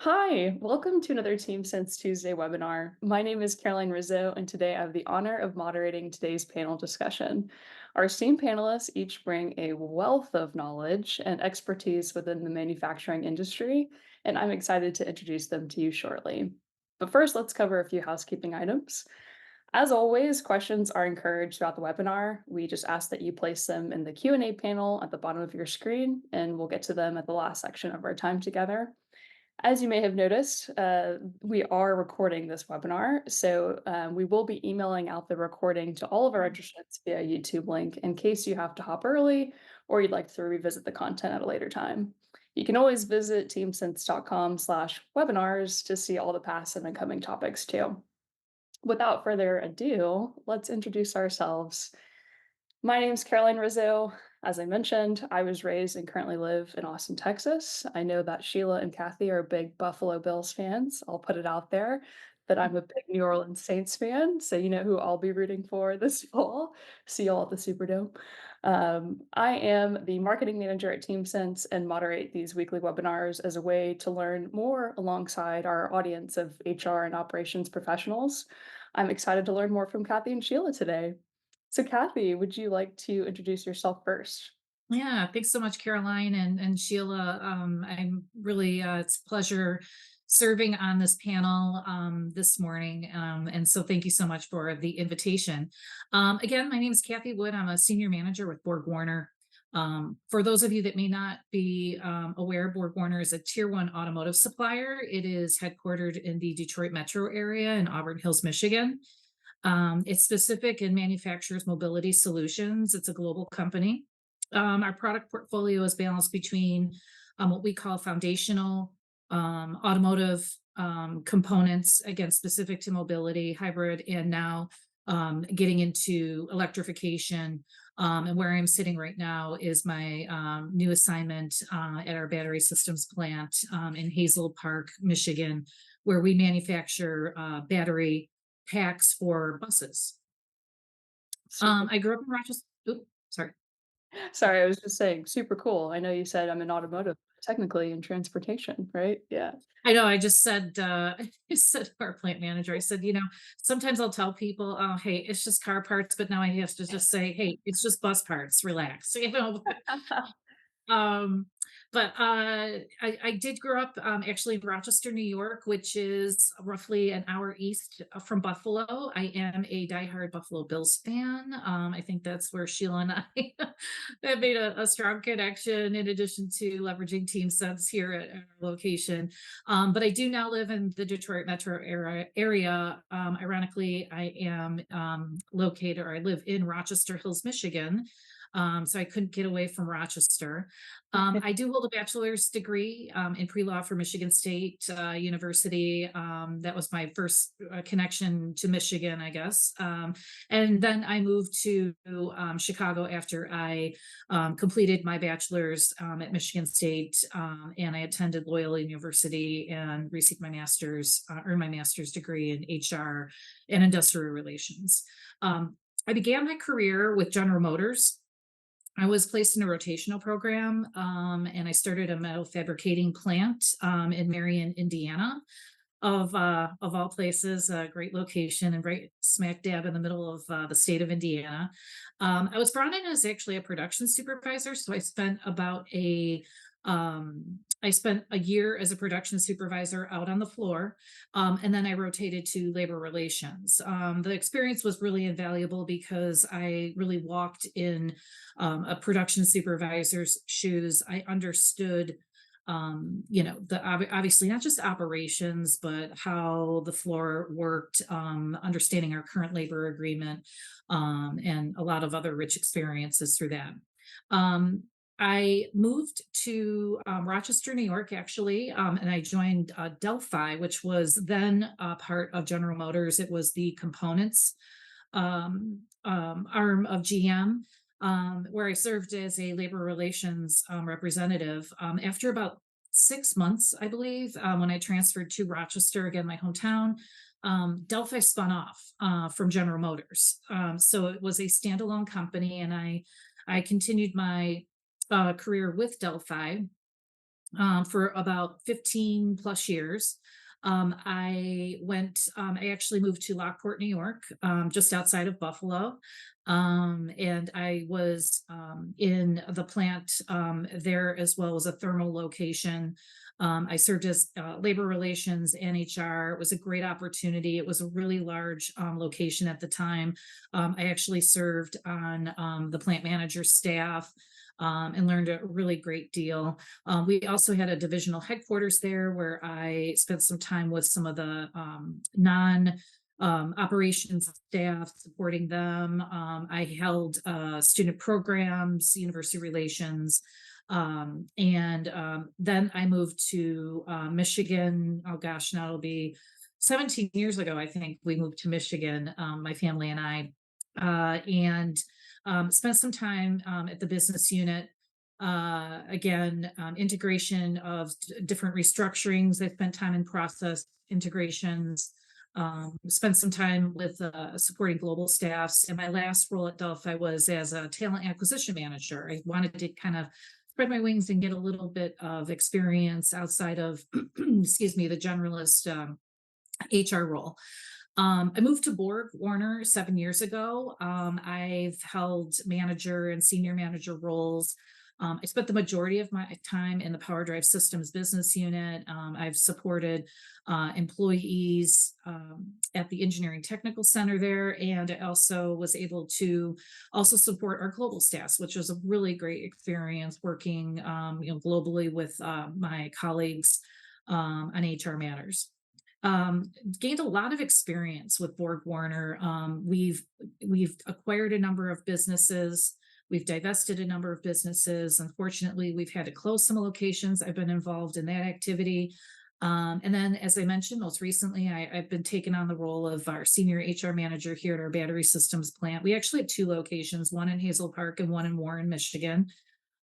Hi, welcome to another TeamSense Tuesday webinar. My name is Caroline Rizzo, and today I have the honor of moderating today's panel discussion. Our esteemed panelists each bring a wealth of knowledge and expertise within the manufacturing industry, and I'm excited to introduce them to you shortly. But first, let's cover a few housekeeping items. As always, questions are encouraged throughout the webinar. We just ask that you place them in the Q&A panel at the bottom of your screen, and we'll get to them at the last section of our time together. As you may have noticed, we are recording this webinar, so we will be emailing out the recording to all of our registrants via YouTube link in case you have to hop early or you'd like to revisit the content at a later time. You can always visit teamsense.com/webinars to see all the past and incoming topics too. Without further ado, let's introduce ourselves. My name is Caroline Rizzo. As I mentioned, I was raised and currently live in Austin, Texas. I know that Sheila and Cathy are big Buffalo Bills fans. I'll put it out there that I'm a big New Orleans Saints fan, so you know who I'll be rooting for this fall. See y'all at the Superdome. I am the marketing manager at TeamSense and moderate these weekly webinars as a way to learn more alongside our audience of HR and operations professionals. I'm excited to learn more from Cathy and Sheila today. So, Kathy, would you like to introduce yourself first? Yeah, thanks so much, Caroline and Sheila. I'm really, it's a pleasure serving on this panel this morning. And so thank you so much for the invitation. Again, my name is Cathy Wood. I'm a senior manager with BorgWarner. For those of you that may not be aware, BorgWarner is a tier one automotive supplier. It is headquartered in the Detroit metro area in Auburn Hills, Michigan. It's specific and manufactures mobility solutions. It's a global company. Our product portfolio is balanced between what we call foundational automotive components, again, specific to mobility, hybrid, and now getting into electrification. And where I'm sitting right now is my new assignment at our battery systems plant in Hazel Park, Michigan, where we manufacture battery packs for buses. Super. I grew up in Rochester. Oops, sorry. Sorry, I was just saying, super cool. I know you said I'm in automotive, technically in transportation, right? Yeah. I know, I just said, I said to our plant manager, I said, sometimes I'll tell people, oh, hey, it's just car parts, but now I have to just say, hey, it's just bus parts, relax, Um, but I did grow up actually in Rochester, New York, which is roughly an hour east from Buffalo. I am a diehard Buffalo Bills fan. I think that's where Sheila and I have made a strong connection in addition to leveraging Team Sense here at our location. But I do now live in the Detroit metro area. Ironically, I am located, or I live in Rochester Hills, Michigan. So I couldn't get away from Rochester. I do hold a bachelor's degree in pre-law from Michigan State University. That was my first connection to Michigan, I guess. And then I moved to Chicago after I completed my bachelor's at Michigan State, and I attended Loyola University and received my master's, earned my master's degree in HR and industrial relations. I began my career with General Motors. I was placed in a rotational program, and I started a metal fabricating plant in Marion, Indiana, of all places, a great location and right smack dab in the middle of the state of Indiana. I was brought in as actually a production supervisor, so I spent a year as a production supervisor out on the floor, and then I rotated to labor relations. The experience was really invaluable because I really walked in a production supervisor's shoes. I understood obviously not just operations, but how the floor worked, understanding our current labor agreement, and a lot of other rich experiences through that. Um, I moved to Rochester, New York, actually, and I joined Delphi, which was then part of General Motors. It was the components arm of GM, where I served as a labor relations representative. After about 6 months, I believe, when I transferred to Rochester, again, my hometown, Delphi spun off from General Motors. So it was a standalone company, and I continued my career with Delphi. for about 15 plus years. I actually moved to Lockport, New York, just outside of Buffalo. And I was in the plant there, as well as a thermal location. I served as labor relations and HR. It was a great opportunity. It was a really large location at the time. I actually served on the plant manager staff, and learned a really great deal. We also had a divisional headquarters there where I spent some time with some of the non operations staff, supporting them. I held student programs, university relations. And then I moved to Michigan. Oh gosh, now it'll be 17 years ago, I think we moved to Michigan, my family and I. And Spent some time at the business unit. Again, integration of different restructurings. I spent time in process integrations. Spent some time with supporting global staffs. And my last role at Delphi was as a talent acquisition manager. I wanted to kind of spread my wings and get a little bit of experience outside of, excuse me, the generalist HR role. I moved to BorgWarner 7 years ago. I've held manager and senior manager roles. I spent the majority of my time in the Power Drive Systems business unit. I've supported employees at the Engineering Technical Center there, and I also was able to also support our global staffs, which was a really great experience working, globally with my colleagues on HR matters. Gained a lot of experience with BorgWarner. We've acquired a number of businesses. We've divested a number of businesses. Unfortunately, we've had to close some locations. I've been involved in that activity. And then, as I mentioned, most recently, I've been taking on the role of our senior HR manager here at our battery systems plant. We actually have two locations, one in Hazel Park and one in Warren, Michigan,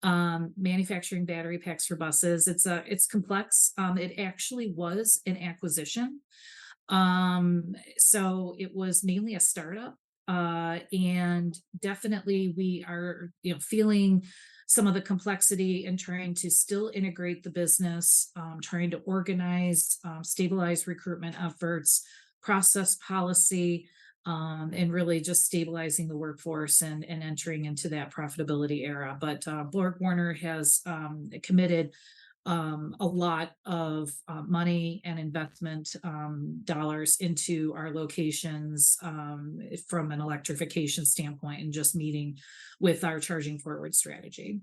manufacturing battery packs for buses. It's complex. It actually was an acquisition. So it was mainly a startup. And definitely we are, feeling some of the complexity and trying to still integrate the business, trying to organize, stabilize recruitment efforts, process policy, and really just stabilizing the workforce and entering into that profitability era. But BorgWarner has committed a lot of money and investment dollars into our locations, from an electrification standpoint and just meeting with our charging forward strategy.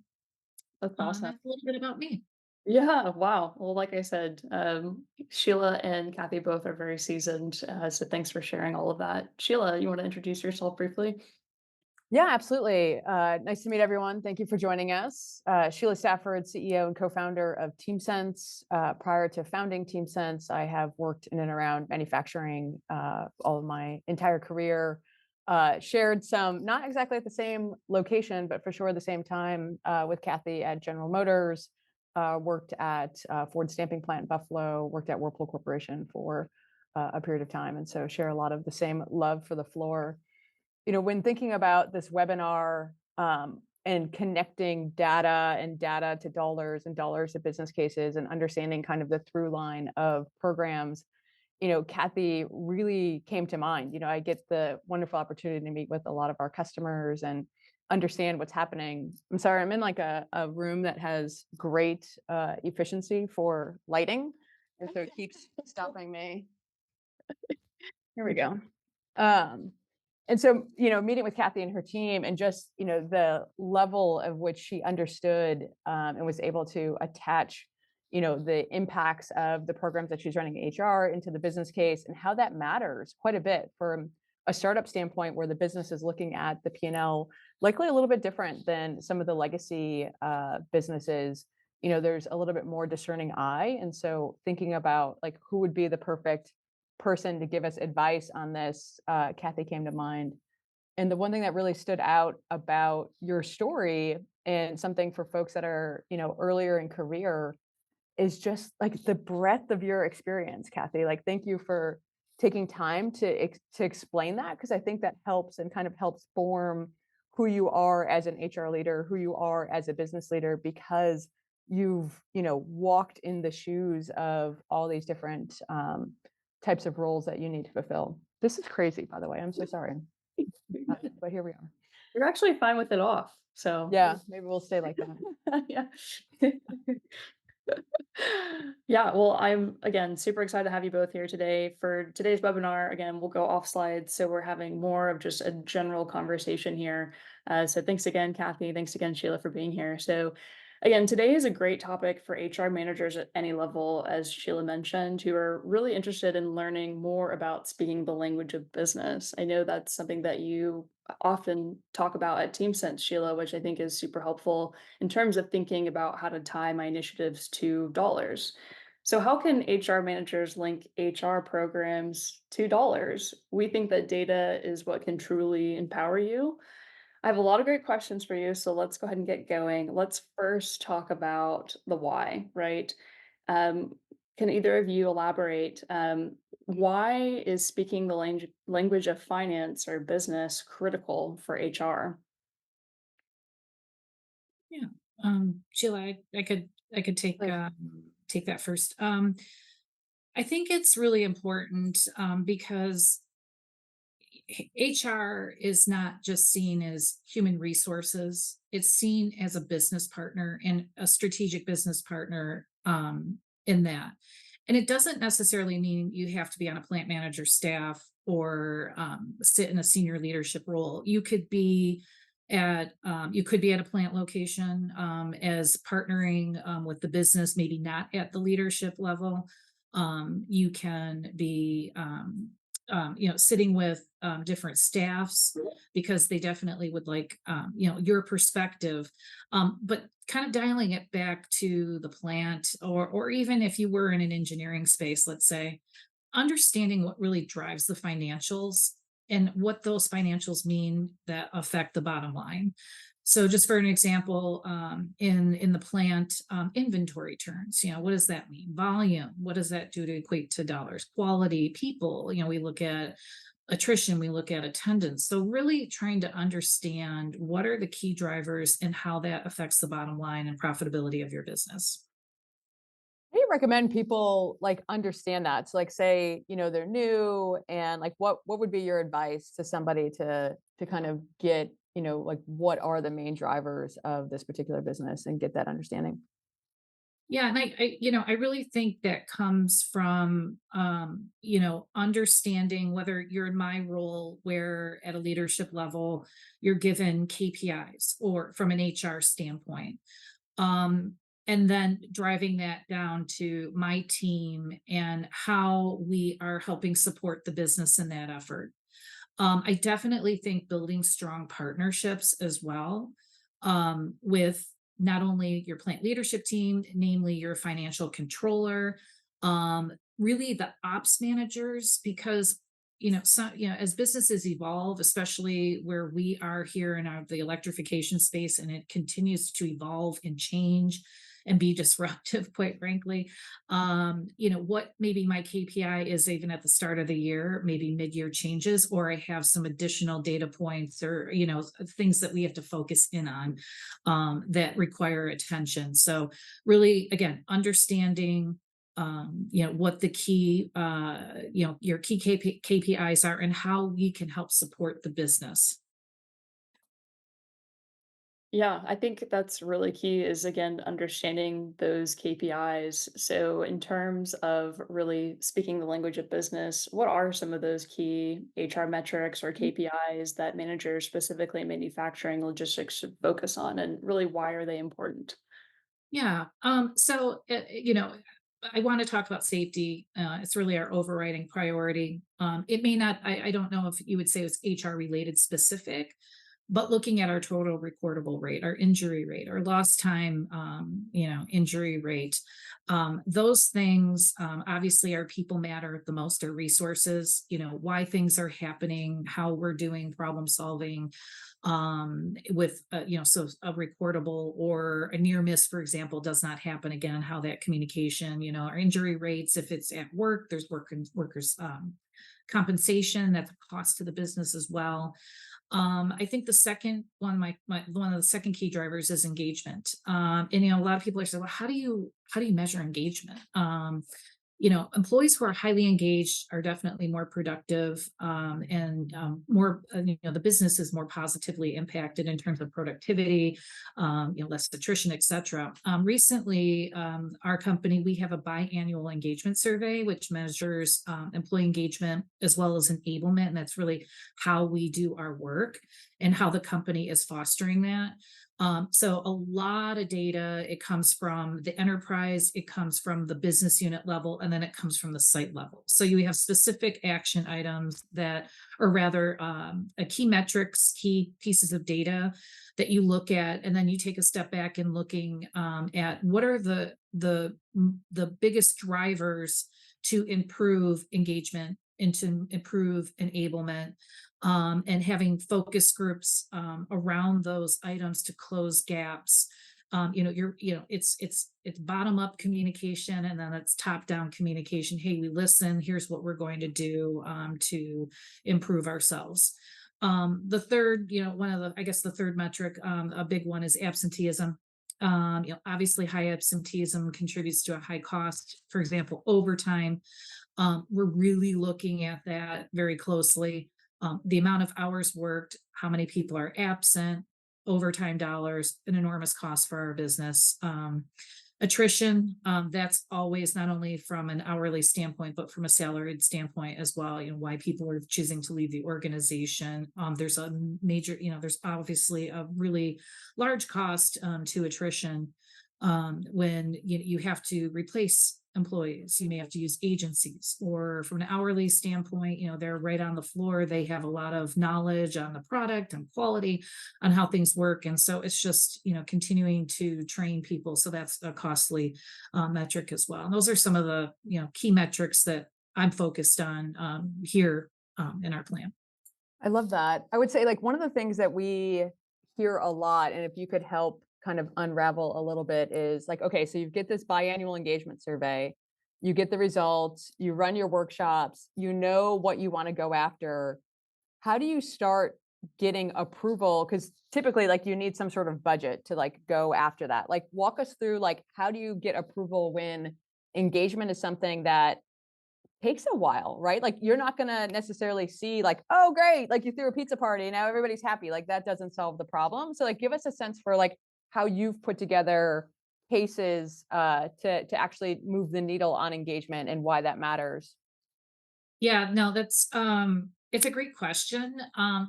That's awesome. That's a little bit about me. Yeah, wow. Well, like I said, Sheila and Kathy both are very seasoned, so thanks for sharing all of that. Sheila, you want to introduce yourself briefly? Yeah, absolutely. Nice to meet everyone. Thank you for joining us. Sheila Stafford, CEO and co-founder of TeamSense. Prior to founding TeamSense, I have worked in and around manufacturing all of my entire career. Shared some, not exactly at the same location, but for sure the same time with Kathy at General Motors. Worked at Ford Stamping Plant in Buffalo. Worked at Whirlpool Corporation for a period of time, and so share a lot of the same love for the floor. When thinking about this webinar, and connecting data and data to dollars and dollars to business cases and understanding kind of the through line of programs, Kathy really came to mind. I get the wonderful opportunity to meet with a lot of our customers and understand what's happening. I'm sorry, I'm in like a room that has great efficiency for lighting, and so it keeps stopping me. Here we go. Um, and so, meeting with Kathy and her team and just, the level of which she understood and was able to attach, the impacts of the programs that she's running in HR into the business case and how that matters quite a bit from a startup standpoint where the business is looking at the P&L likely a little bit different than some of the legacy businesses. There's a little bit more discerning eye. And so thinking about like who would be the perfect person to give us advice on this, Kathy came to mind. And the one thing that really stood out about your story and something for folks that are, earlier in career is just like the breadth of your experience, Kathy. Like, thank you for taking time to explain that, because I think that helps and kind of helps form who you are as an HR leader, who you are as a business leader, because you've, walked in the shoes of all these different types of roles that you need to fulfill. This is crazy, by the way. I'm so sorry. But here we are. You're actually fine with it off, so Yeah, maybe we'll stay like that. yeah. Yeah, well, I'm again super excited to have you both here today. For today's webinar, again, we'll go off slides, so we're having more of just a general conversation here. So thanks again, Cathy. Thanks again, Sheila, for being here. So again, today is a great topic for HR managers at any level, as Sheila mentioned, who are really interested in learning more about speaking the language of business. I know that's something that you often talk about at TeamSense, Sheila, which I think is super helpful in terms of thinking about how to tie my initiatives to dollars. So, how can HR managers link HR programs to dollars? We think that data is what can truly empower you. I have a lot of great questions for you, so let's go ahead and get going. Let's first talk about the why, right? Um, can either of you elaborate? Why is speaking the language of finance or business critical for HR? Yeah. Sheila, I could take Please. take that first. I think it's really important because HR is not just seen as human resources, it's seen as a business partner and a strategic business partner in that. And it doesn't necessarily mean you have to be on a plant manager staff or sit in a senior leadership role. You could be at a plant location as partnering with the business, maybe not at the leadership level. You can be sitting with different staffs because they definitely would like, your perspective. But kind of dialing it back to the plant, or even if you were in an engineering space, let's say, understanding what really drives the financials and what those financials mean that affect the bottom line. So just for an example, in the plant, inventory turns, what does that mean? Volume, what does that do to equate to dollars? Quality, people, we look at attrition, we look at attendance. So really trying to understand what are the key drivers and how that affects the bottom line and profitability of your business. How do you recommend people like understand that? So like say, they're new and like what would be your advice to somebody to kind of get, like what are the main drivers of this particular business and get that understanding? Yeah, and I really think that comes from, understanding whether you're in my role, where at a leadership level you're given KPIs, or from an HR standpoint, um, and then driving that down to my team and how we are helping support the business in that effort. I definitely think building strong partnerships as well, with not only your plant leadership team, namely your financial controller, really the ops managers, because as businesses evolve, especially where we are here in the electrification space, and it continues to evolve and change and be disruptive, quite frankly. What maybe my KPI is even at the start of the year, maybe mid-year changes, or I have some additional data points, or things that we have to focus in on that require attention. So really, again, understanding what the key your key KPIs are and how we can help support the business. Yeah, I think that's really key is again understanding those KPIs. So, in terms of really speaking the language of business, what are some of those key HR metrics or KPIs that managers, specifically in manufacturing logistics, should focus on, and really why are they important? Yeah. So, I want to talk about safety. It's really our overriding priority. It may not, I don't know if you would say it's HR related specific, but looking at our total recordable rate, our injury rate, our lost time, injury rate, those things, obviously our people matter the most, our resources, why things are happening, how we're doing problem solving, with so a recordable or a near miss, for example, does not happen again, how that communication, our injury rates, if it's at work, there's workers compensation, that's a cost to the business as well. I think the second one, one of the second key drivers is engagement. And a lot of people are saying, well, how do you measure engagement? Employees who are highly engaged are definitely more productive, and more, the business is more positively impacted in terms of productivity, less attrition, et cetera. Recently, our company, we have a biannual engagement survey, which measures employee engagement as well as enablement. And that's really how we do our work and how the company is fostering that. So a lot of data, it comes from the enterprise, it comes from the business unit level, and then it comes from the site level. So you have specific action items that, or rather, a key metrics, key pieces of data that you look at, and then you take a step back and looking at what are the biggest drivers to improve engagement and to improve enablement, and having focus groups around those items to close gaps. It's bottom up communication, and then it's top down communication. Hey, we listen. Here's what we're going to do to improve ourselves. The third, the third metric, a big one is absenteeism. Obviously, high absenteeism contributes to a high cost. For example, overtime. We're really looking at that very closely. The amount of hours worked, how many people are absent, overtime dollars, an enormous cost for our business. Attrition, that's always not only from an hourly standpoint, but from a salaried standpoint as well, why people are choosing to leave the organization. There's a major, there's obviously a really large cost to attrition when you have to replace employees. You may have to use agencies, or from an hourly standpoint, they're right on the floor. They have a lot of knowledge on the product and quality on how things work. And so it's just, continuing to train people. So that's a costly metric as well. And those are some of the, key metrics that I'm focused on here in our plan. I love that. I would say like one of the things that we hear a lot, and if you could help kind of unravel a little bit, is like, okay, so you get this biannual engagement survey, you get the results, you run your workshops, you know what you want to go after. How do you start getting approval? Because typically like you need some sort of budget to like go after that. Like walk us through like how do you get approval when engagement is something that takes a while, right? Like you're not going to necessarily see like, oh, great, like you threw a pizza party, now everybody's happy. Like that doesn't solve the problem. So like give us a sense for like how you've put together cases to actually move the needle on engagement and why that matters. Yeah, no, that's it's a great question.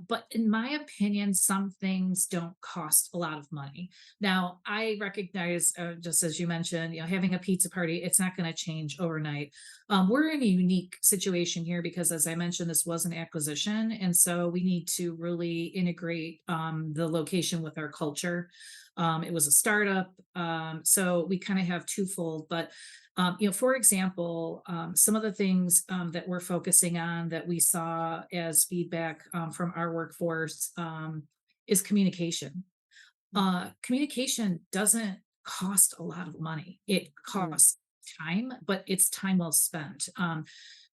But in my opinion, some things don't cost a lot of money. Now, I recognize, just as you mentioned, having a pizza party, it's not going to change overnight. We're in a unique situation here because, as I mentioned, this was an acquisition, and so we need to really integrate the location with our culture. It was a startup, so we kind of have twofold, but for example, some of the things that we're focusing on that we saw as feedback from our workforce is communication. Communication doesn't cost a lot of money. It costs time, but it's time well spent. A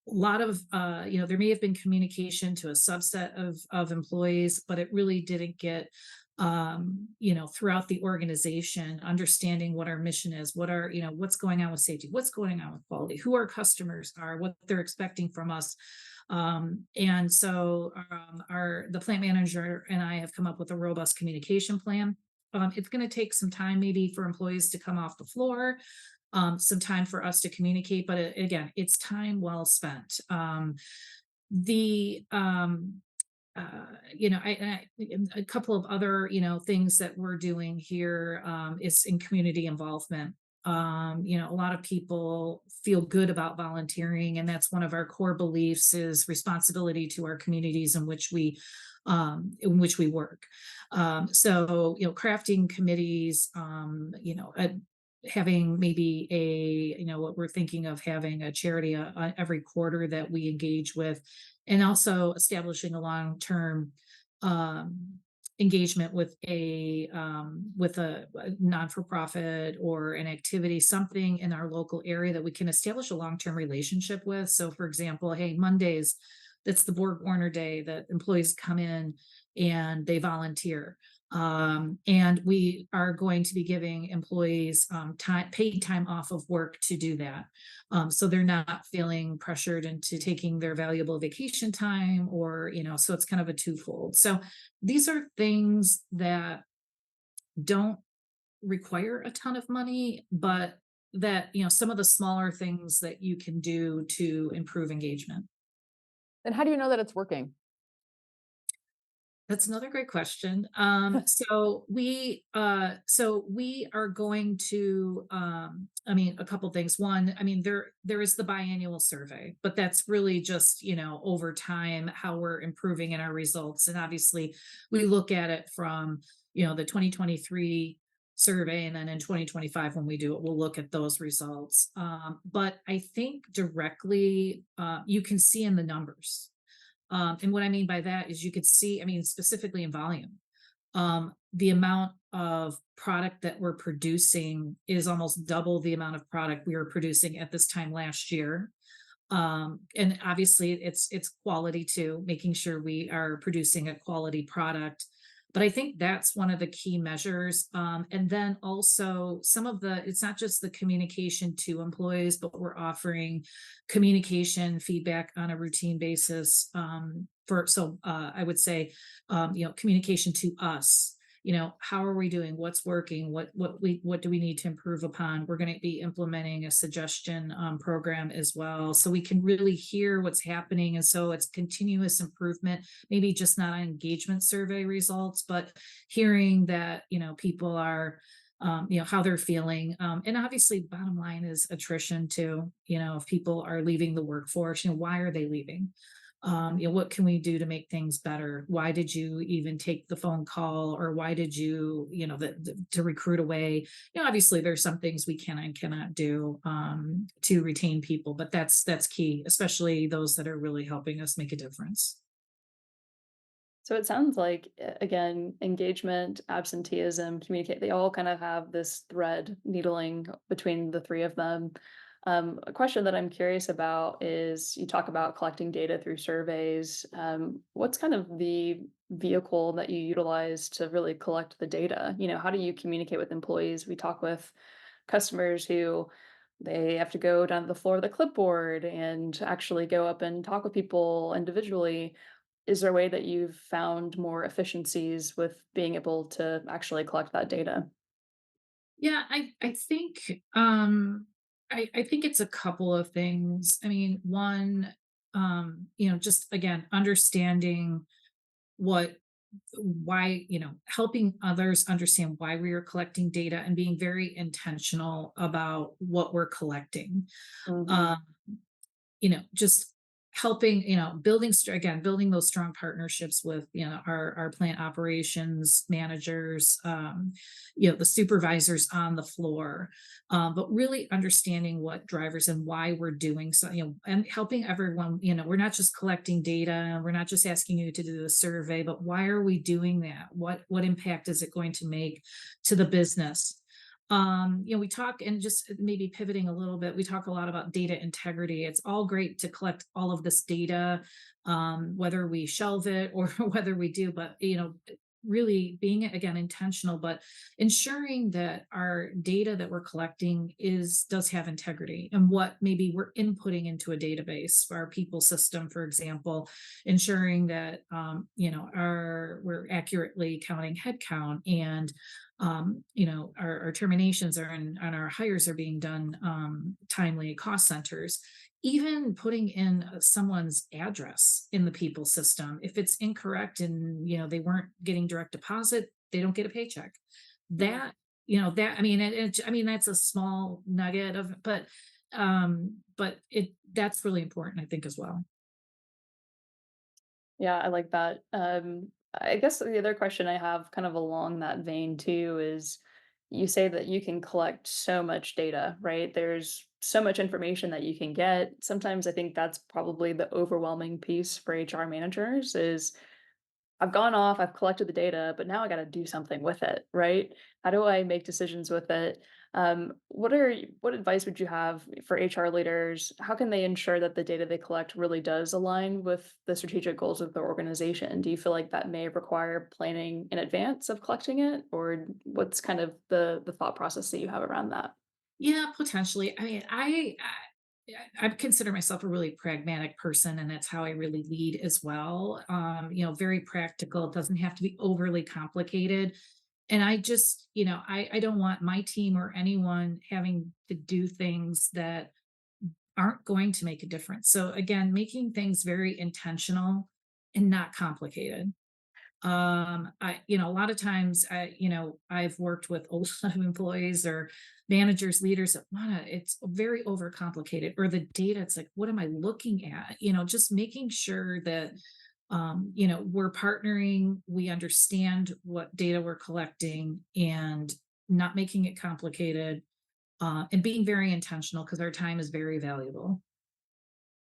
lot of, there may have been communication to a subset of employees, but it really didn't get throughout the organization, understanding what our mission is, what's going on with safety, what's going on with quality, who our customers are, what they're expecting from us. And so the plant manager and I have come up with a robust communication plan. It's going to take some time maybe for employees to come off the floor, some time for us to communicate, but again, it's time well spent. The a couple of other, things that we're doing here is in community involvement. A lot of people feel good about volunteering, and that's one of our core beliefs is responsibility to our communities in which we work. So, crafting committees, having maybe what we're thinking of having a charity every quarter that we engage with, and also establishing a long-term engagement with a non-for-profit or an activity, something in our local area that we can establish a long-term relationship with. So for example, hey, Mondays that's the BorgWarner Day that employees come in and they volunteer. And we are going to be giving employees paid time off of work to do that. So they're not feeling pressured into taking their valuable vacation time, or, so it's kind of a twofold. So these are things that don't require a ton of money, but that, some of the smaller things that you can do to improve engagement. And how do you know that it's working? That's another great question. So we are going to, a couple things. One, there is the biannual survey, but that's really just, over time, how we're improving in our results. And obviously we look at it from, the 2023 survey, and then in 2025, when we do it, we'll look at those results. But I think directly, you can see in the numbers. And what I mean by that is you could see, specifically in volume, the amount of product that we're producing is almost double the amount of product we were producing at this time last year. And obviously it's quality too, making sure we are producing a quality product. But I think that's one of the key measures. And then also it's not just the communication to employees, but we're offering communication feedback on a routine basis. I would say, communication to us. How are we doing? What's working? What do we need to improve upon? We're going to be implementing a suggestion program as well, so we can really hear what's happening. And so it's continuous improvement, maybe just not on engagement survey results, but hearing that, people are, how they're feeling. And obviously bottom line is attrition too. If people are leaving the workforce, why are they leaving? What can we do to make things better? Why did you even take the phone call, or why did you, to recruit away? Obviously there's some things we can and cannot do to retain people, but that's key, especially those that are really helping us make a difference. So it sounds like, again, engagement, absenteeism, communicate, they all kind of have this thread needling between the three of them. A question that I'm curious about is, you talk about collecting data through surveys. What's kind of the vehicle that you utilize to really collect the data? How do you communicate with employees? We talk with customers who they have to go down to the floor of the clipboard and actually go up and talk with people individually. Is there a way that you've found more efficiencies with being able to actually collect that data? Yeah, I think I think it's a couple of things. One, just again, understanding what why, helping others understand why we are collecting data, and being very intentional about what we're collecting. Mhm. Um, just helping, building those strong partnerships with, our plant operations managers, the supervisors on the floor, but really understanding what drivers and why we're doing so, and helping everyone. We're not just collecting data, we're not just asking you to do the survey, but why are we doing that? What impact is it going to make to the business? We talk, and just maybe pivoting a little bit, we talk a lot about data integrity. It's all great to collect all of this data, whether we shelve it or whether we do, but really being, again, intentional, but ensuring that our data that we're collecting does have integrity, and what maybe we're inputting into a database for our people system, for example, ensuring that we're accurately counting headcount, and our terminations are and our hires are being done timely at cost centers. Even putting in someone's address in the people system, if it's incorrect and they weren't getting direct deposit, they don't get a paycheck. Yeah. That that's a small nugget of, but that's really important, I think, as well. Yeah, I like that. I guess the other question I have kind of along that vein too is, you say that you can collect so much data, right? There's so much information that you can get. Sometimes I think that's probably the overwhelming piece for HR managers is, I've gone off, I've collected the data, but now I got to do something with it, right? How do I make decisions with it? What advice would you have for HR leaders? How can they ensure that the data they collect really does align with the strategic goals of their organization? Do you feel like that may require planning in advance of collecting it, or what's kind of the thought process that you have around that? Yeah, potentially. I mean, I consider myself a really pragmatic person, and that's how I really lead as well. Very practical. It doesn't have to be overly complicated. And I just, I don't want my team or anyone having to do things that aren't going to make a difference. So again, making things very intentional and not complicated. A lot of times I've worked with a lot of employees or managers, leaders that wanna, it's very overcomplicated, or the data, it's like, what am I looking at? Just making sure that we're partnering, we understand what data we're collecting, and not making it complicated, and being very intentional because our time is very valuable.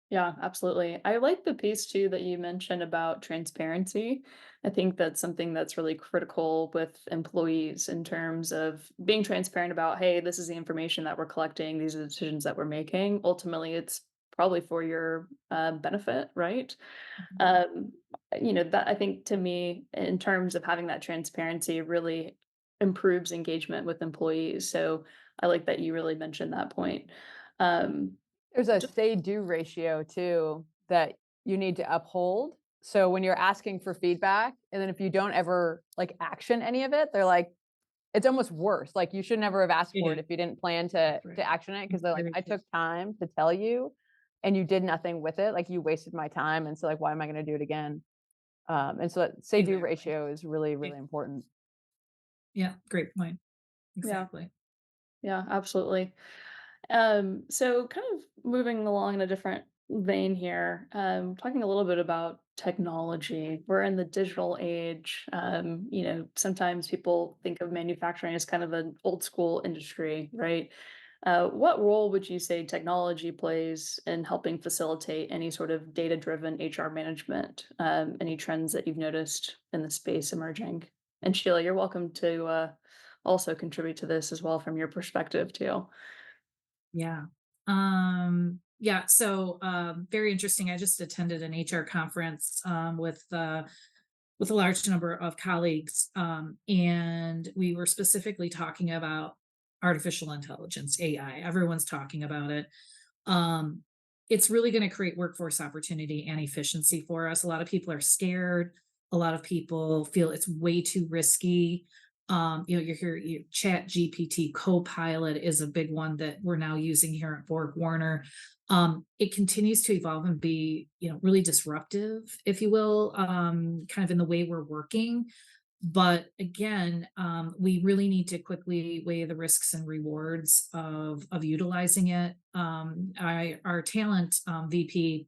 Yeah, absolutely. I like the piece too that you mentioned about transparency. I think that's something that's really critical with employees in terms of being transparent about, hey, this is the information that we're collecting, these are the decisions that we're making. Ultimately, it's probably for your benefit, right? Mhm. Um, that I think to me, in terms of having that transparency, really improves engagement with employees. So I like that you really mentioned that point. Um, There's a just say-do ratio too that you need to uphold. So when you're asking for feedback, and then if you don't ever like action any of it, they're like, it's almost worse. Like you should never have asked It for it is. if you didn't plan to Right. action it, because It's they're like, very I true. took time to tell you and you did nothing with it. Like you wasted my time. And so like, why am I going to do it again? And so that say-do Exactly. ratio is really, Yeah, really important. yeah, great point. yeah. Exactly. Yeah, absolutely. So kind of moving along in a different vein here, talking a little bit about technology. We're in the digital age. Sometimes people think of manufacturing as kind of an old school industry, right? What role would you say technology plays in helping facilitate any sort of data-driven HR management? Any trends that you've noticed in the space emerging? And Sheila, you're welcome to also contribute to this as well from your perspective too. Yeah. Yeah, so very interesting. I just attended an HR conference with a large number of colleagues, and we were specifically talking about artificial intelligence, AI. Everyone's talking about it. Um, it's really going to create workforce opportunity and efficiency for us. A lot of people are scared. A lot of people feel it's way too risky. You hear Chat GPT Copilot is a big one that we're now using here at BorgWarner. It continues to evolve and be, really disruptive, if you will, kind of in the way we're working. But again, we really need to quickly weigh the risks and rewards of utilizing it. Our talent VP,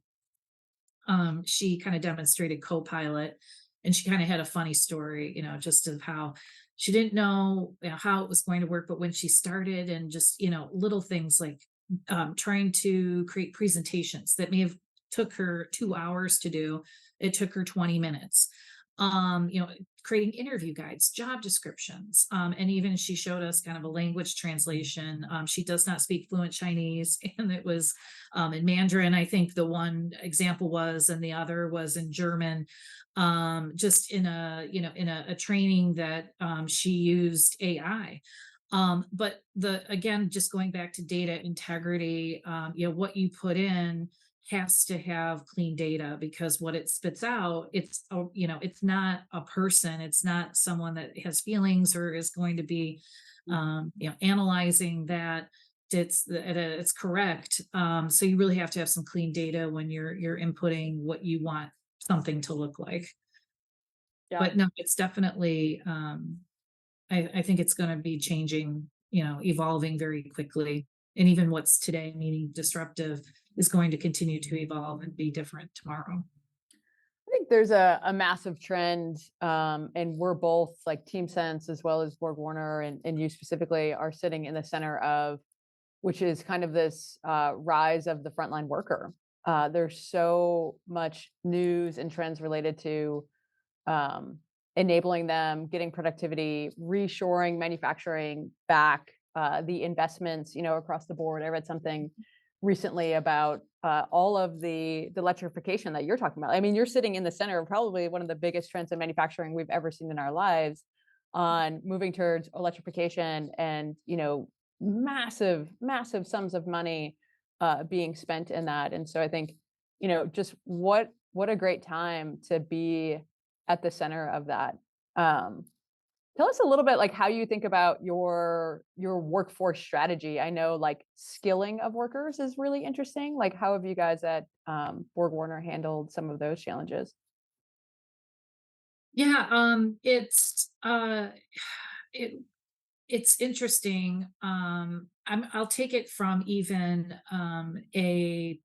she kind of demonstrated Copilot, and she kind of had a funny story, just of how she didn't know, how it was going to work, but when she started, and just little things like trying to create presentations that may have took her 2 hours to do, it took her 20 minutes. You know, creating interview guides, job descriptions, and even she showed us kind of a language translation. She does not speak fluent Chinese, and it was in Mandarin, I think the one example was, and the other was in German. Just in a training that she used AI. But the again, just going back to data integrity, what you put in has to have clean data, because what it spits out, it's not a person, it's not someone that has feelings or is going to be analyzing that it's correct. So you really have to have some clean data when you're inputting what you want something to look like. Yeah. But no, it's definitely I think it's going to be changing, evolving very quickly. And even what's today meaning disruptive is going to continue to evolve and be different tomorrow. I think there's a massive trend, and we're both like TeamSense as well as BorgWarner, and you specifically are sitting in the center of, which is kind of this rise of the frontline worker. There's so much news and trends related to um, enabling them, getting productivity, reshoring manufacturing back the investments, across the board. I read something recently about all of the electrification that you're talking about. I mean, you're sitting in the center of probably one of the biggest trends in manufacturing we've ever seen in our lives on moving towards electrification and, massive sums of money being spent in that. And so I think, just what a great time to be at the center of that. Um, Tell us a little bit like how you think about your workforce strategy. I know like skilling of workers is really interesting. Like how have you guys at BorgWarner handled some of those challenges? Yeah, it it's interesting. I'll take it from even a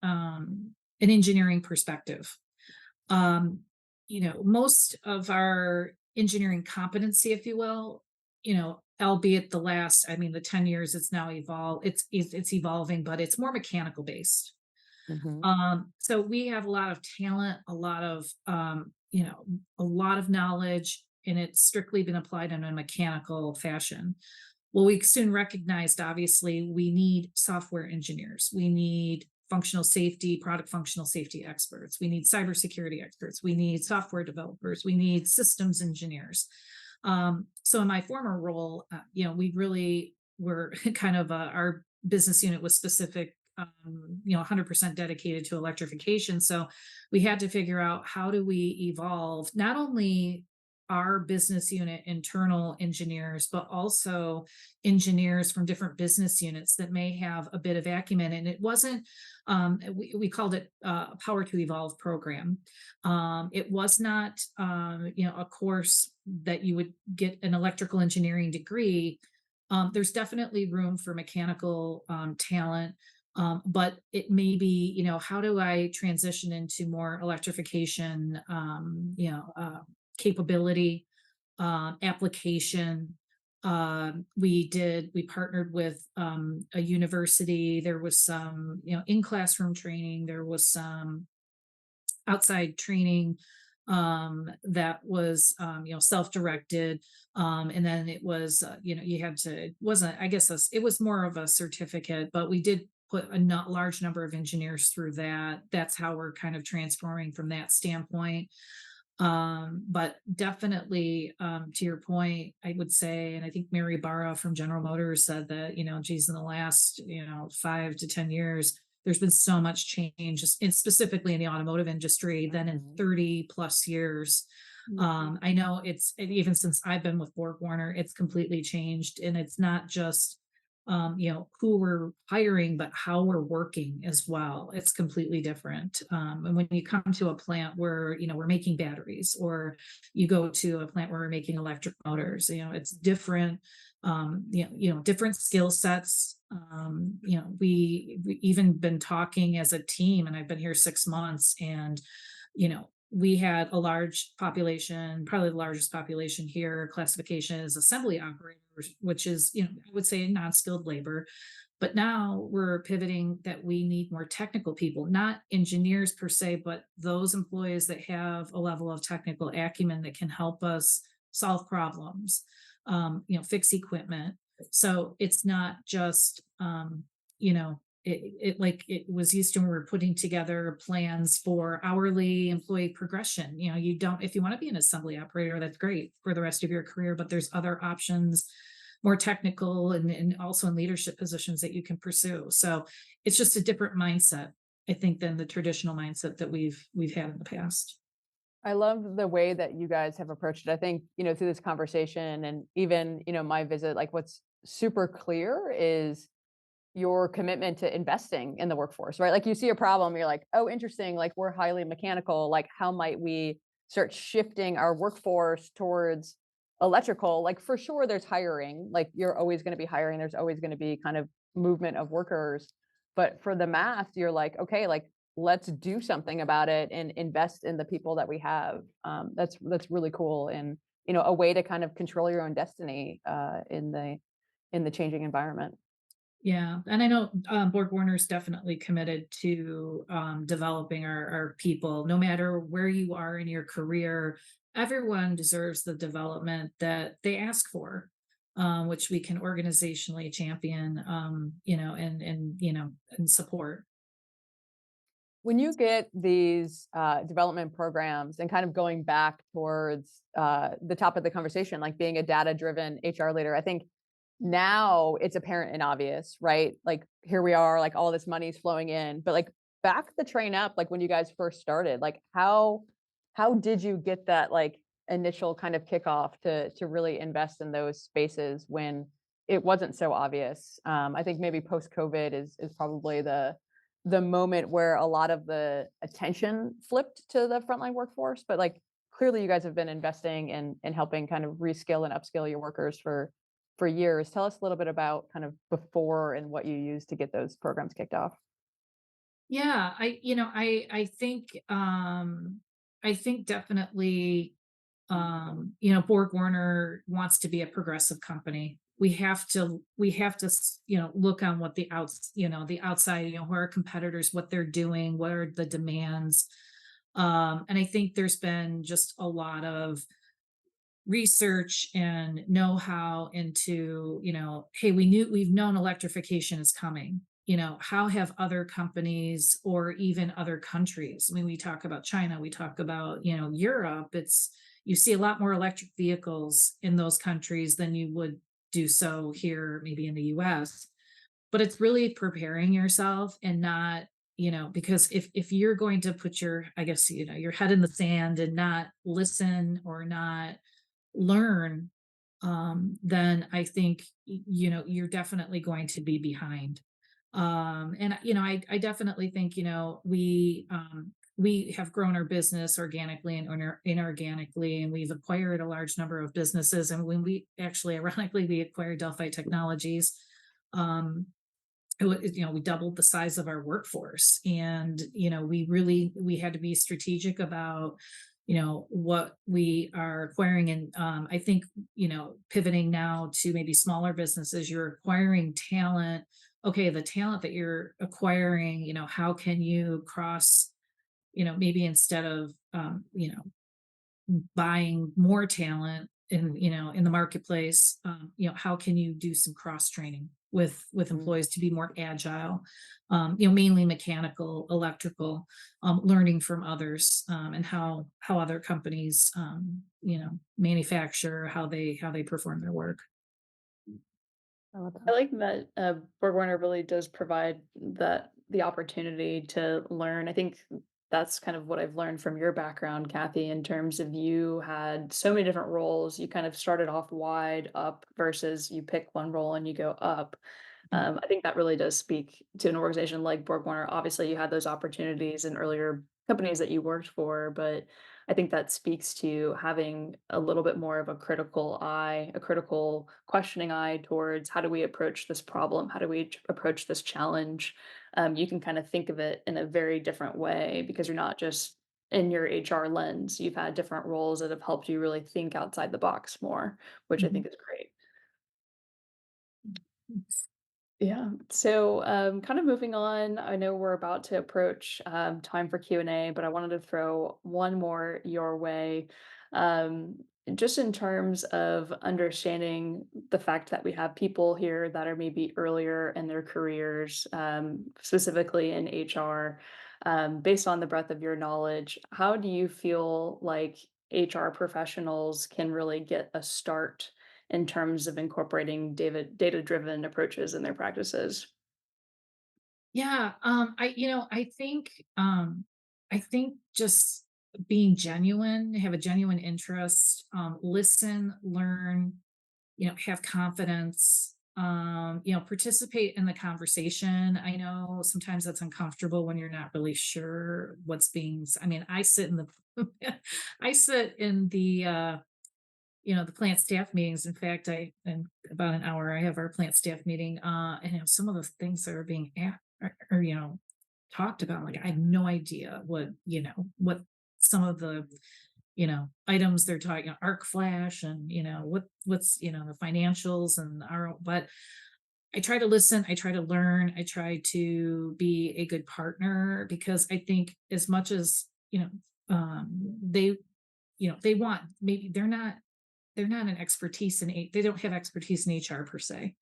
an engineering perspective. Um, most of our engineering competency, if you will, albeit I mean, the 10 years it's now evolved, it's evolving, but it's more mechanical based. Hmm. So we have a lot of talent, a lot of knowledge, and it's strictly been applied in a mechanical fashion. Well, we soon recognized, obviously, we need software engineers. We need product functional safety experts. We need cybersecurity experts. We need software developers. We need systems engineers. So in my former role, we really were kind of our business unit was specific, 100% dedicated to electrification. So we had to figure out how do we evolve not only our business unit internal engineers, but also engineers from different business units that may have a bit of acumen. And it wasn't, we called it a Power to Evolve program. It was not, a course that you would get an electrical engineering degree. There's definitely room for mechanical talent. But it may be, how do I transition into more electrification, capability, application. We partnered with a university. There was some, in classroom training, there was some outside training that was self-directed, and then it was you had to it wasn't I guess it was more of a certificate, but we did put a not large number of engineers through that. That's how we're kind of transforming from that standpoint. But definitely, to your point, I would say, and I think Mary Barra from General Motors said that, geez, in the last, 5 to 10 years, there's been so much change, and specifically in the automotive industry, than in Mhm. 30 plus years. Mhm. I know even since I've been with BorgWarner, it's completely changed, and it's not just who we're hiring, but how we're working as well. It's completely different. And when you come to a plant where, we're making batteries, or you go to a plant where we're making electric motors, it's different, different skill sets. We even been talking as a team, and I've been here 6 months, and, we had a large population, probably the largest population here. Classification is assembly operators, which is, I would say non-skilled labor. But now we're pivoting that we need more technical people, not engineers per se, but those employees that have a level of technical acumen that can help us solve problems, fix equipment. So it's not just, like it was used to when we were putting together plans for hourly employee progression. You don't, if you want to be an assembly operator, that's great for the rest of your career, but there's other options, more technical, and also in leadership positions that you can pursue. So it's just a different mindset, I think, than the traditional mindset that we've had in the past. I love the way that you guys have approached it. I think, through this conversation and even, my visit, like what's super clear is your commitment to investing in the workforce, right? Like you see a problem, you're like, oh, interesting. Like we're highly mechanical. Like how might we start shifting our workforce towards electrical? Like for sure, there's hiring. Like you're always going to be hiring. There's always going to be kind of movement of workers. But for the math, you're like, okay, like let's do something about it and invest in the people that we have. That's really cool, and a way to kind of control your own destiny in the changing environment. Yeah, and I know BorgWarner is definitely committed to developing our people. No matter where you are in your career, everyone deserves the development that they ask for. which we can organizationally champion, and support. When you get these development programs and kind of going back towards the top of the conversation, like being a data-driven HR leader, I think now it's apparent and obvious, right? Like here we are, like all this money's flowing in, but like back the train up, like when you guys first started, like how did you get that like initial kind of kickoff to really invest in those spaces when it wasn't so obvious? I think maybe post COVID is probably the moment where a lot of the attention flipped to the frontline workforce, but like clearly you guys have been investing in helping kind of reskill and upskill your workers for years. Tell us a little bit about kind of before and what you used to get those programs kicked off. Yeah, I think definitely, BorgWarner wants to be a progressive company. We have to look on what the outside, who are our competitors, what they're doing, what are the demands. And I think there's been just a lot of research and know-how into, hey, we've known electrification is coming. How have other companies or even other countries, I mean, we talk about China, we talk about, Europe, you see a lot more electric vehicles in those countries than you would do so here, maybe in the US. But it's really preparing yourself and not, because if you're going to put I guess, your head in the sand and not listen or not learn, then I think you're definitely going to be behind. And I definitely think we have grown our business organically and inorganically, and we've acquired a large number of businesses. And when we actually, ironically, we acquired Delphi Technologies. Um, we doubled the size of our workforce, and we had to be strategic about what we are acquiring. And I think pivoting now to maybe smaller businesses, you're acquiring talent. Okay, the talent that you're acquiring, how can you cross, maybe instead of buying more talent in the marketplace, how can you do some cross training with employees to be more agile, mainly mechanical, electrical, learning from others, and how other companies manufacture, how they perform their work. I love I that. like that BorgWarner really does provide the opportunity to learn. I think that's kind of what I've learned from your background, Kathy, in terms of you had so many different roles. You kind of started off wide up versus you pick one role and you go up. I think that really does speak to an organization like BorgWarner. Obviously, you had those opportunities in earlier companies that you worked for, but I think that speaks to having a little bit more of a critical eye, a critical questioning eye towards how do we approach this problem? How do we approach this challenge? You can kind of think of it in a very different way because you're not just in your HR lens. You've had different roles that have helped you really think outside the box more, which I Mhm. think is great. Yeah. So, kind of moving on, I know we're about to approach time for Q&A, but I wanted to throw one more your way. Um, just in terms of understanding the fact that we have people here that are maybe earlier in their careers, specifically in HR, based on the breadth of your knowledge, how do you feel like HR professionals can really get a start in terms of incorporating data-driven approaches in their practices? Yeah, I think just being genuine, have a genuine interest, listen, learn, have confidence, participate in the conversation. I know sometimes that's uncomfortable when you're not really sure I mean, I sit in the I sit in the plant staff meetings. In fact, in about an hour, I have our plant staff meeting, and some of the things that are being or talked about. Like, I have no idea what some of the items they're talking, arc flash, and what's the financials and our. But I try to listen. I try to learn. I try to be a good partner, because I think as much as they want, maybe they're not. they're not an expertise in they don't have expertise in HR per se.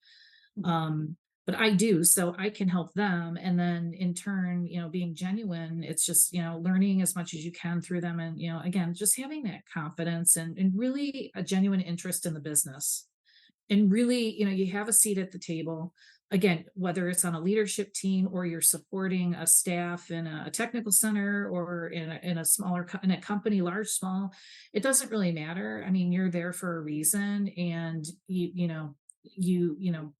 Mhm. But I do, so I can help them. And then in turn, being genuine, it's just, learning as much as you can through them. And, again, just having that confidence and really a genuine interest in the business. And really, you have a seat at the table. Again, whether it's on a leadership team or you're supporting a staff in a technical center or in a smaller in a company, large, small, it doesn't really matter. I mean, you're there for a reason, and you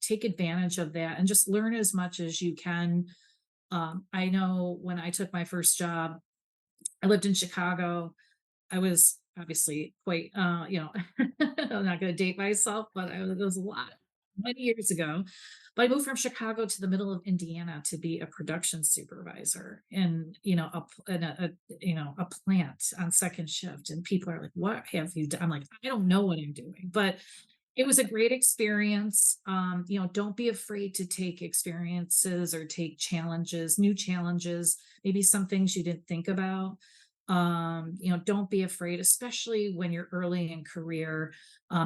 take advantage of that and just learn as much as you can. I know when I took my first job, I lived in Chicago. I was obviously quite, I'm not going to date myself, but it was a lot many years ago. But I moved from Chicago to the middle of Indiana to be a production supervisor in, a plant on second shift. And people are like, "What have you done?" I'm like, "I don't know what I'm doing," but it was a great experience. Don't be afraid to take experiences or take challenges, new challenges, maybe some things you didn't think about. Don't be afraid, especially when you're early in career,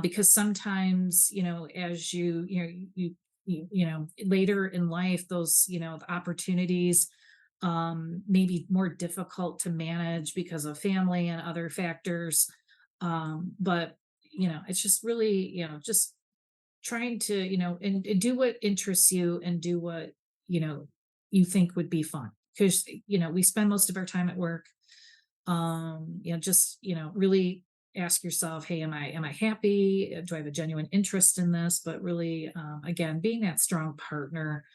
because sometimes, as later in life, those, the opportunities may be more difficult to manage because of family and other factors. But it's just really, just trying to, and do what interests you and do what, you know, you think would be fun. Because, we spend most of our time at work. Just, really ask yourself, hey, am I happy? Do I have a genuine interest in this? But really, again, being that strong partner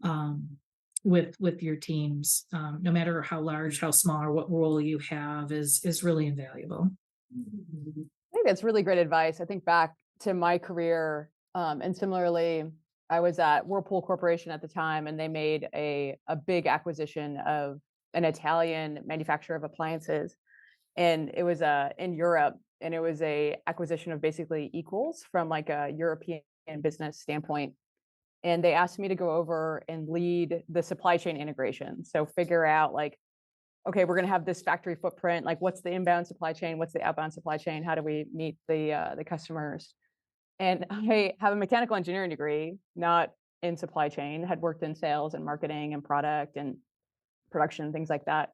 um, with your teams, no matter how large, how small, or what role you have, is really invaluable. I think that's really great advice. I think back to my career, and similarly, I was at Whirlpool Corporation at the time, and they made a big acquisition of an Italian manufacturer of appliances, and it was in Europe, and it was a acquisition of basically equals from like a European business standpoint. And they asked me to go over and lead the supply chain integration. So figure out like, okay, we're going to have this factory footprint. Like, what's the inbound supply chain? What's the outbound supply chain? How do we meet the customers? And I have a mechanical engineering degree, not in supply chain. Had worked in sales and marketing and product and production, things like that.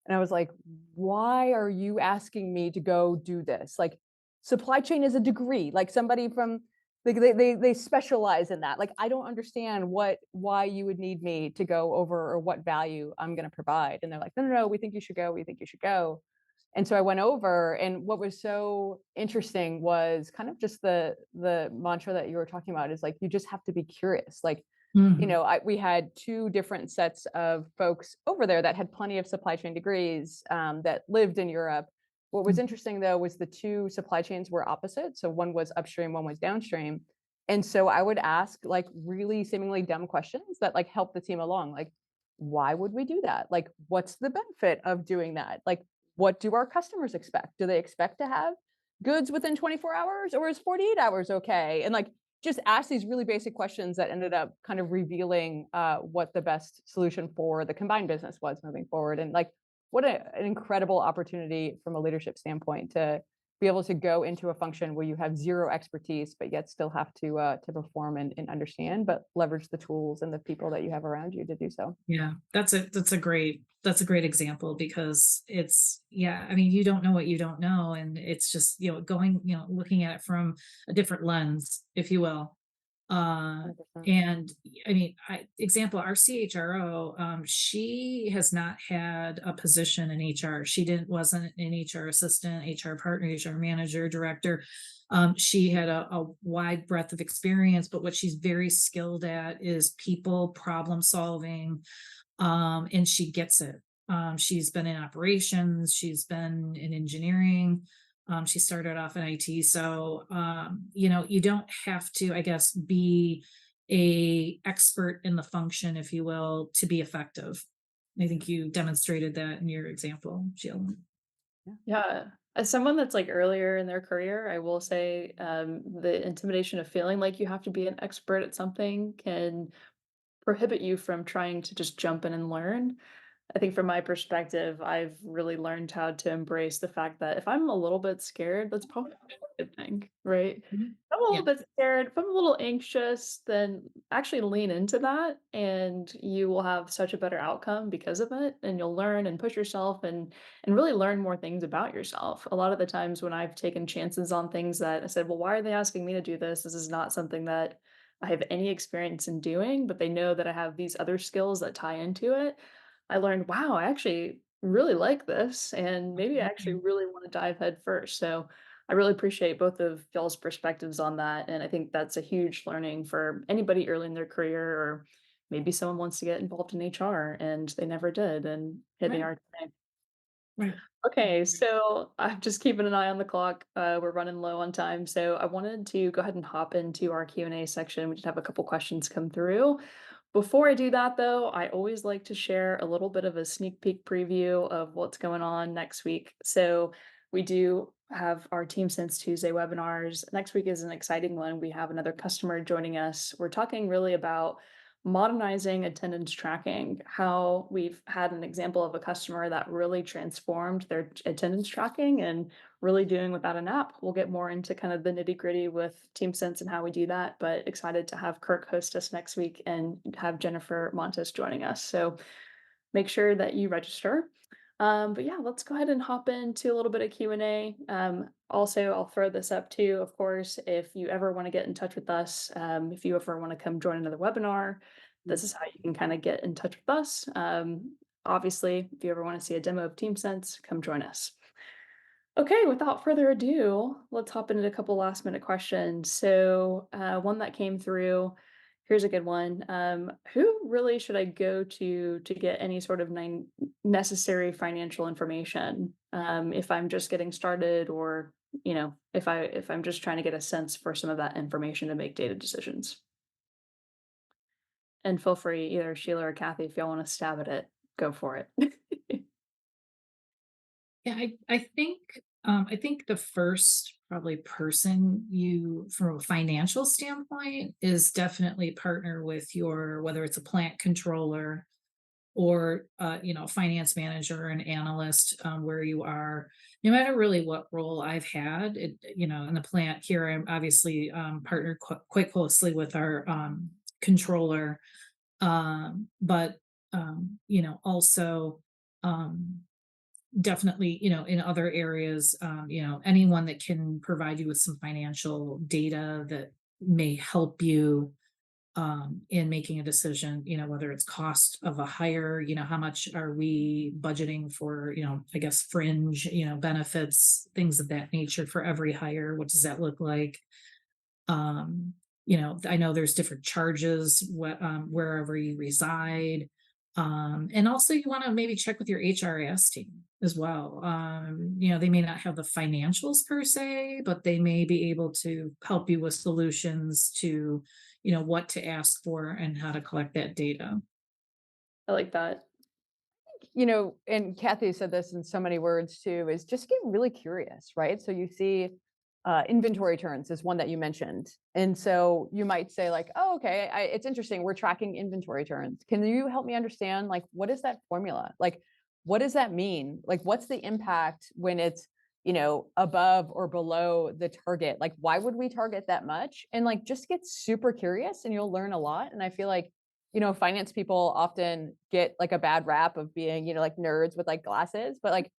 And I was like, why are you asking me to go do this? Like, supply chain is a degree. Like somebody from like they specialize in that. Like, I don't understand why you would need me to go over or what value I'm going to provide. And they're like, no, no, no, we think you should go. We think you should go. And so I went over, and what was so interesting was kind of just the mantra that you were talking about is like, you just have to be curious. Like, Mhm. we had two different sets of folks over there that had plenty of supply chain degrees, that lived in Europe. What was Mhm. interesting though was the two supply chains were opposite. So one was upstream, one was downstream. And so I would ask like really seemingly dumb questions that like help the team along. Like, why would we do that? Like, what's the benefit of doing that? Like, what do our customers expect? Do they expect to have goods within 24 hours, or is 48 hours okay? And like, just ask these really basic questions that ended up kind of revealing what the best solution for the combined business was moving forward. And like, what an incredible opportunity from a leadership standpoint to be able to go into a function where you have zero expertise, but yet still have to perform and understand, but leverage the tools and the people that you have around you to do so. Yeah, that's a great example because yeah, I mean, you don't know what you don't know, and it's just, going, looking at it from a different lens, if you will. Uh 100%. and I mean, example, our CHRO, she has not had a position in HR. She wasn't an HR assistant, HR partner, HR manager, director. She had a wide breadth of experience, but what she's very skilled at is people problem solving, and she gets it. She's been in operations, she's been in engineering, she started off in IT. So, you don't have to, I guess, be a expert in the function, if you will, to be effective. I think you demonstrated that in your example, Sheila. Yeah. As someone that's like earlier in their career, I will say the intimidation of feeling like you have to be an expert at something can prohibit you from trying to just jump in and learn. I think from my perspective, I've really learned how to embrace the fact that if I'm a little bit scared, that's probably a good thing, right? If Mhm. I'm a little Yeah, bit scared, if I'm a little anxious, then actually lean into that and you will have such a better outcome because of it. And you'll learn and push yourself and really learn more things about yourself. A lot of the times when I've taken chances on things that I said, well, why are they asking me to do this? This is not something that I have any experience in doing, but they know that I have these other skills that tie into it. I learned, wow, I actually really like this, and maybe I actually absolutely. really want to dive head first. So I really appreciate both of y'all's perspectives on that. And I think that's a huge learning for anybody early in their career, or maybe someone wants to get involved in HR and they never did, and here they Right, are today. right. Okay, so I'm just keeping an eye on the clock. We're running low on time, so I wanted to go ahead and hop into our Q&A section. We just have a couple questions come through. Before I do that, though, I always like to share a little bit of a sneak peek preview of what's going on next week. So we do have our Team Sense Tuesday webinars. Next week is an exciting one. We have another customer joining us. We're talking really about modernizing attendance tracking, how we've had an example of a customer that really transformed their attendance tracking and really doing without an app. We'll get more into kind of the nitty gritty with TeamSense and how we do that, but excited to have Kirk host us next week and have Jennifer Montes joining us. So make sure that you register. But yeah, let's go ahead and hop into a little bit of Q&A. Also, I'll throw this up too, of course, if you ever want to get in touch with us, if you ever want to come join another webinar, this is how you can kind of get in touch with us. Obviously, if you ever want to see a demo of TeamSense, come join us. Okay, without further ado, let's hop into a couple last minute questions. So, one that came through, here's a good one. Who really should I go to get any sort of necessary financial information? If I'm just getting started, or if I'm just trying to get a sense for some of that information to make data decisions. And feel free, either Sheila or Kathy, if y'all want to stab at it, go for it. Yeah, I think the first probably person you from a financial standpoint is definitely partner with your whether it's a plant controller or finance manager and analyst where you are no matter really what role I've had in the plant here. I'm obviously partnered quite closely with our controller, but also um, definitely in other areas, anyone that can provide you with some financial data that may help you in making a decision, whether it's cost of a hire, how much are we budgeting for, I guess fringe, benefits, things of that nature for every hire. What does that look like? Um, I know there's different charges wherever you reside. And also you want to maybe check with your HRS team as well. They may not have the financials per se, but they may be able to help you with solutions to, what to ask for and how to collect that data. I like that. And Kathy said this in so many words too, is just get really curious, right? So you see inventory turns is one that you mentioned. And so you might say like, oh, okay, it's interesting. We're tracking inventory turns. Can you help me understand, like, what is that formula? Like, what does that mean? Like, what's the impact when it's, above or below the target? Like, why would we target that much? And like, just get super curious and you'll learn a lot. And I feel like finance people often get like a bad rap of being, like nerds with like glasses, but like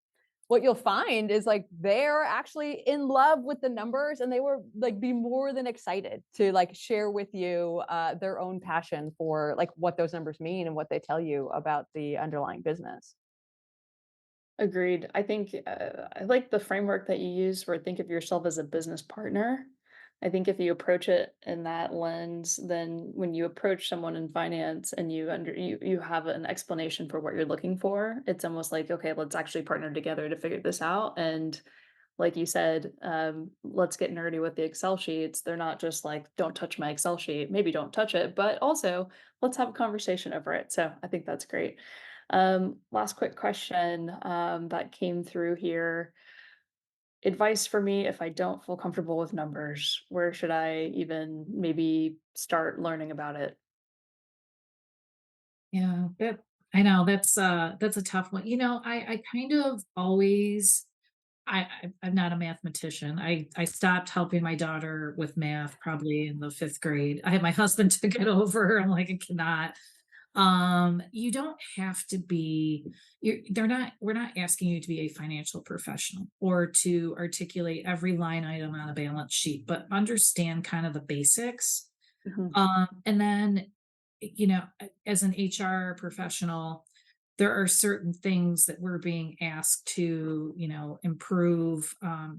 what you'll find is like they're actually in love with the numbers and they were like be more than excited to like share with you their own passion for like what those numbers mean and what they tell you about the underlying business. Agreed. I think I like the framework that you use where think of yourself as a business partner. I think if you approach it in that lens, then when you approach someone in finance and you have an explanation for what you're looking for, it's almost like, okay, let's actually partner together to figure this out. And like you said, let's get nerdy with the Excel sheets. They're not just like, don't touch my Excel sheet. Maybe don't touch it, but also let's have a conversation over it. So I think that's great. Last quick question that came through here. Advice for me if I don't feel comfortable with numbers, where should I even maybe start learning about it? Yeah, I know that's a tough one. I kind of always I'm not a mathematician. I stopped helping my daughter with math probably in the fifth grade. I had my husband took it over. I'm like, I cannot. You don't have to be, we're not asking you to be a financial professional or to articulate every line item on a balance sheet, but understand kind of the basics. Mhm. And then, as an HR professional, there are certain things that we're being asked to, improve, on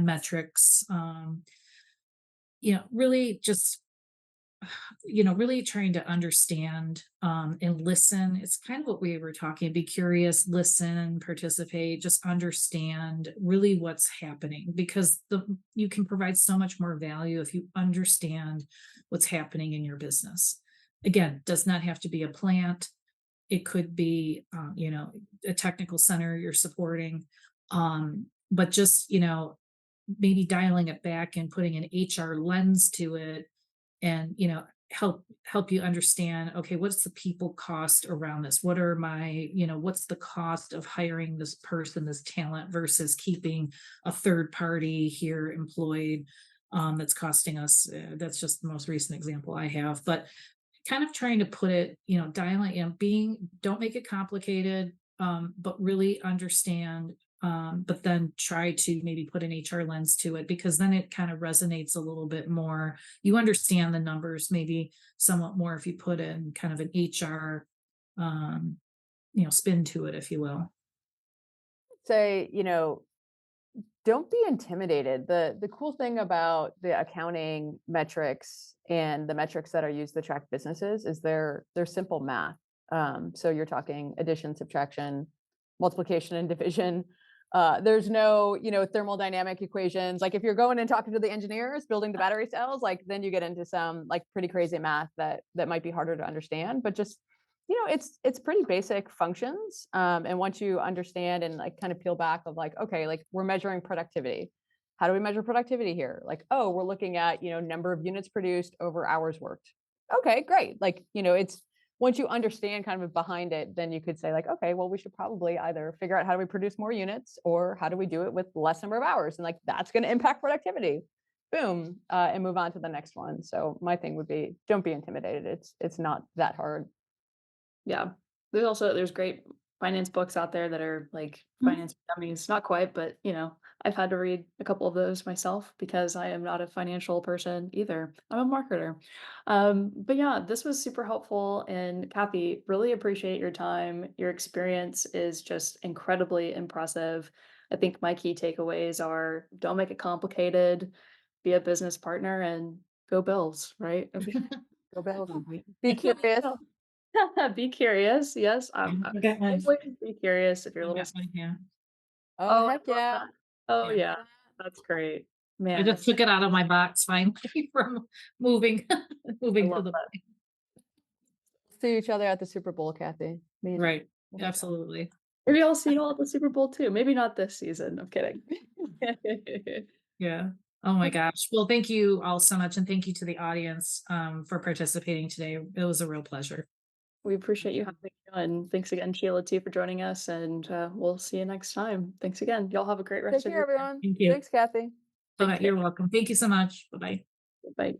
metrics, really just really trying to understand and listen. It's kind of what we were talking, be curious, listen, participate, just understand really what's happening, because you can provide so much more value if you understand what's happening in your business. Again, does not have to be a plant. It could be a technical center you're supporting, but just maybe dialing it back and putting an HR lens to it, and help you understand, okay, what's the people cost around this, what are my what's the cost of hiring this person, this talent, versus keeping a third party here employed, that's costing us, that's just the most recent example I have. But kind of trying to put it, dial it in, being, don't make it complicated, but really understand, but then try to maybe put an HR lens to it, because then it kind of resonates a little bit more. You understand the numbers maybe somewhat more if you put in kind of an HR, um, spin to it, if you will. Say, don't be intimidated. The cool thing about the accounting metrics and the metrics that are used to track businesses is they're simple math. So you're talking addition, subtraction, multiplication, and division. There's no, thermodynamic equations. Like if you're going and talking to the engineers building the battery cells, like then you get into some like pretty crazy math that might be harder to understand. But just it's pretty basic functions. And once you understand and like kind of peel back of like, okay, like we're measuring productivity. How do we measure productivity here? Like, oh, we're looking at, number of units produced over hours worked. Okay, great. Like, it's once you understand kind of behind it, then you could say like, okay, well, we should probably either figure out how do we produce more units or how do we do it with less number of hours? And like, that's going to impact productivity. Boom, and move on to the next one. So my thing would be, don't be intimidated. It's not that hard. Yeah. There's great finance books out there that are like Mhm. finance for dummies. Not quite, but I've had to read a couple of those myself because I am not a financial person either. I'm a marketer. But yeah, this was super helpful. And Kathy, really appreciate your time. Your experience is just incredibly impressive. I think my key takeaways are don't make it complicated, be a business partner, and go Bills, right? Go Bills. Right. Be curious. Be curious, yes, I got mine. always be curious if you're a I little got mine here. Oh, oh, heck I love yeah. that. Oh, Yeah. yeah, that's great. I Man, just took it out of my box finally from moving I moving to love the that. See each other at the Super Bowl, Kathy. Amazing. right. Oh my God. Absolutely. Maybe I'll see you all at the Super Bowl too, maybe not this season, I'm kidding. Yeah. Oh my gosh. Well, thank you all so much. And thank you to the audience for participating today. It was a real pleasure. We appreciate you having me on. Thanks again, Sheila, too, for joining us, and, we'll see you next time. Thanks again. Y'all have a great Take rest of care, your everyone. Thank you. Thanks, Kathy. All Take right. care. You're welcome. Thank you so much. Bye bye. Bye.